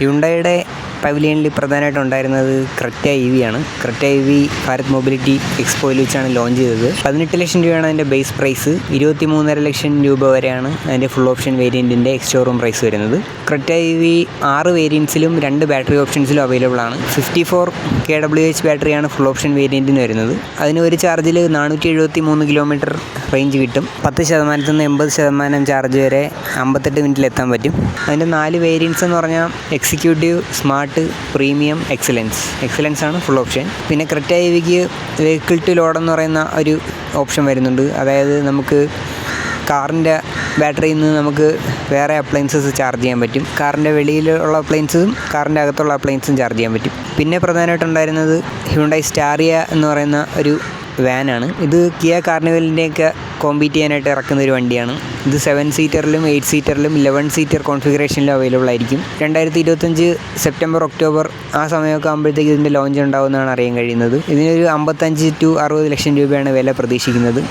ഹ്യുണ്ടായിയുടെ പവലിയനിൽ പ്രധാനമായിട്ടുണ്ടായിരുന്നത് Creta E V ആണ്. Creta E V Bharat mobility എക്സ്പോയിൽ വെച്ചാണ് ലോഞ്ച് ചെയ്തത്. 18 ലക്ഷം രൂപയാണ് അതിൻ്റെ ബേസ് പ്രൈസ്. 23.5 ലക്ഷം രൂപ വരെയാണ് അതിൻ്റെ ഫുൾ ഓപ്ഷൻ വേരിയൻറ്റിൻ്റെ എക്സ് ഷോറൂം പ്രൈസ് വരുന്നത്. ക്രെറ്റ ഇ വി 6 വേരിയൻസിലും 2 ബാറ്ററി ഓപ്ഷൻസിലും അവൈലബിൾ ആണ്. 54 kWh ബാറ്ററിയാണ് ഫുൾ ഓപ്ഷൻ വേരിയൻറ്റിന് വരുന്നത്. അതിന് ഒരു ചാർജിൽ 473 കിലോമീറ്റർ റേഞ്ച് കിട്ടും. 10% നിന്ന് 80% ചാർജ് വരെ 58 മിനിറ്റിൽ എത്താൻ പറ്റും. അതിൻ്റെ 4 വേരിയൻസ് എന്ന് പറഞ്ഞാൽ എക്സിക്യൂട്ടീവ്, സ്മാർട്ട്, പ്രീമിയം, എക്സലൻസ് ആണ് ഫുൾ ഓപ്ഷൻ. പിന്നെ ക്രെറ്റ ഇ വിക്ക് വെഹിക്കിൾ ടു ലോഡ് എന്ന് പറയുന്ന ഒരു ഓപ്ഷൻ വരുന്നുണ്ട്. അതായത് നമുക്ക് കാറിൻ്റെ ബാറ്ററിയിൽ നിന്ന് നമുക്ക് വേറെ അപ്ലയൻസസ് ചാർജ് ചെയ്യാൻ പറ്റും. കാറിൻ്റെ വെളിയിലുള്ള അപ്ലയൻസും കാറിൻ്റെ അകത്തുള്ള അപ്ലയൻസും ചാർജ് ചെയ്യാൻ പറ്റും. പിന്നെ പ്രധാനമായിട്ടുണ്ടായിരുന്നത് ഹ്യുണ്ടായി സ്റ്റാറിയ എന്ന് പറയുന്ന ഒരു വാനാണ്. ഇത് കിയ കാർണിവലിൻ്റെയൊക്കെ കോമ്പീറ്റ് ചെയ്യാനായിട്ട് ഇറക്കുന്ന ഒരു വണ്ടിയാണ്. ഇത് 7 സീറ്ററിലും 8 സീറ്ററിലും 11 സീറ്റർ കോൺഫിഗറേഷനിലും അവൈലബിൾ ആയിരിക്കും. 2025 സെപ്റ്റംബർ ഒക്ടോബർ ആ സമയമൊക്കെ ആകുമ്പോഴത്തേക്ക് ഇതിൻ്റെ ലോഞ്ച് ഉണ്ടാവുമെന്നാണ് അറിയാൻ കഴിയുന്നത്. ഇതിനൊരു 55 to 60 ലക്ഷം രൂപയാണ് വില പ്രതീക്ഷിക്കുന്നത്.